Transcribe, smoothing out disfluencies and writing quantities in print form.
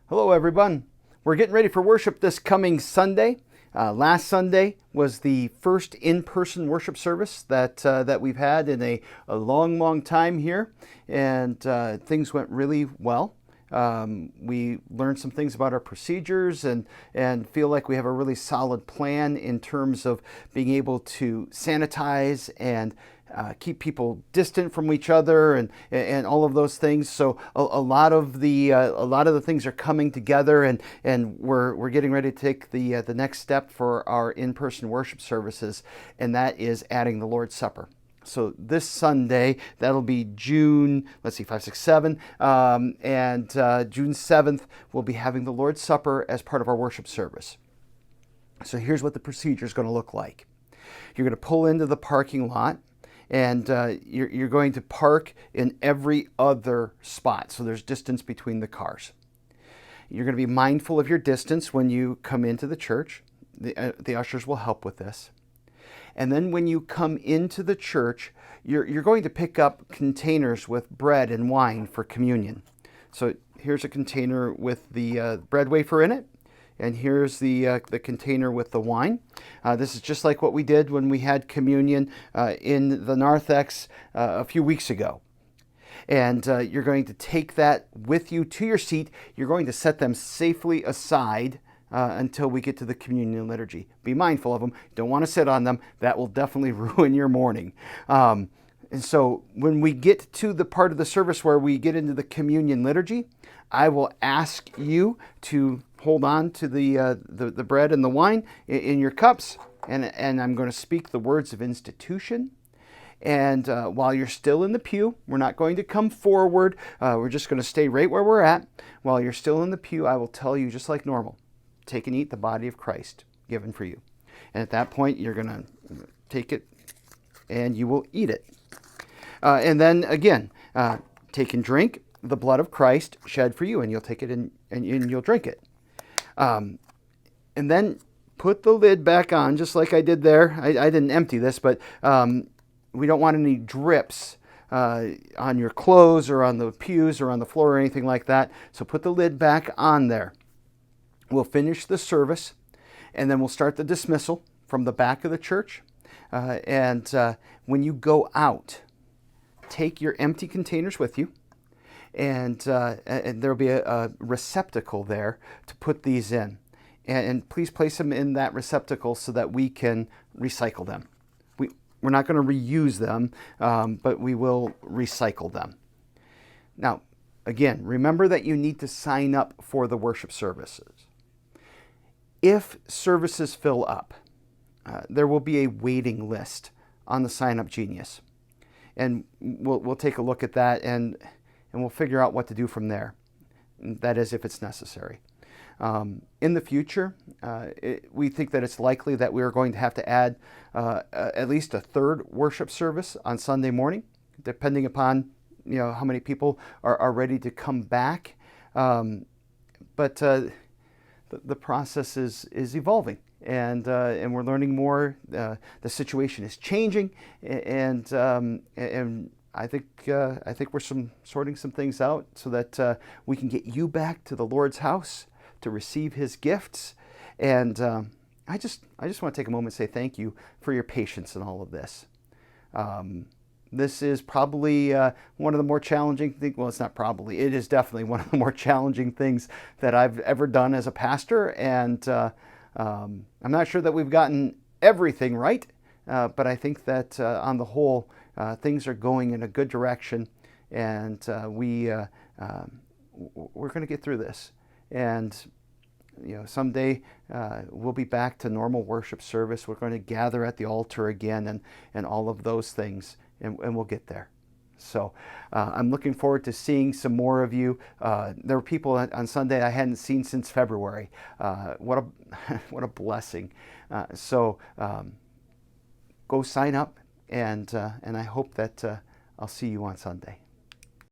Hello, everyone. We're getting ready for worship this coming Sunday. Last Sunday was the first in-person worship service that we've had in a long, long time here, and things went really well. We learned some things about our procedures and feel like we have a really solid plan in terms of being able to sanitize and keep people distant from each other and all of those things. So a lot of the things are coming together, and we're getting ready to take the next step for our in-person worship services, and that is adding the Lord's Supper. So this Sunday, that'll be June, 5, 6, 7, and June 7th, we'll be having the Lord's Supper as part of our worship service. So here's what the procedure is going to look like. You're going to pull into the parking lot, and you're going to park in every other spot, so there's distance between the cars. You're going to be mindful of your distance when you come into the church. The ushers will help with this. And then when you come into the church, you're going to pick up containers with bread and wine for communion. So here's a container with the bread wafer in it, and here's the container with the wine. This is just like what we did when we had communion in the narthex a few weeks ago. And you're going to take that with you to your seat. You're going to set them safely aside until we get to the communion liturgy. Be mindful of them. Don't want to sit on them. That will definitely ruin your morning. And so when we get to the part of the service where we get into the communion liturgy, I will ask you to hold on to the bread and the wine in your cups, and I'm going to speak the words of institution. And while you're still in the pew, we're not going to come forward. We're just going to stay right where we're at. While you're still in the pew, I will tell you just like normal, take and eat the body of Christ given for you. And at that point, you're going to take it and you will eat it. And then again, take and drink the blood of Christ shed for you, and you'll take it and you'll drink it. And then put the lid back on, just like I did there. I didn't empty this, but we don't want any drips on your clothes or on the pews or on the floor or anything like that. So put the lid back on there. We'll finish the service, and then we'll start the dismissal from the back of the church. And when you go out, take your empty containers with you, and there'll be a receptacle there to put these in. And please place them in that receptacle so that we can recycle them. We're not going to reuse them, but we will recycle them. Now, again, remember that you need to sign up for the worship services. If services fill up, there will be a waiting list on the Sign Up Genius. And we'll take a look at that, and we'll figure out what to do from there. That is, if it's necessary. In the future, we think that it's likely that we are going to have to add at least a third worship service on Sunday morning, depending upon how many people are ready to come back. But the process is evolving, and we're learning more. The situation is changing, and I think we're sorting some things out so that we can get you back to the Lord's house to receive His gifts. And I just want to take a moment and say thank you for your patience in all of this. This is probably one of the more challenging things. Well, it's not probably. It is definitely one of the more challenging things that I've ever done as a pastor. And I'm not sure that we've gotten everything right, but I think that on the whole, things are going in a good direction, and we're going to get through this. And someday we'll be back to normal worship service. We're going to gather at the altar again, and all of those things, and we'll get there. So I'm looking forward to seeing some more of you. There were people on Sunday I hadn't seen since February. What a blessing. So go sign up, and I hope that I'll see you on Sunday.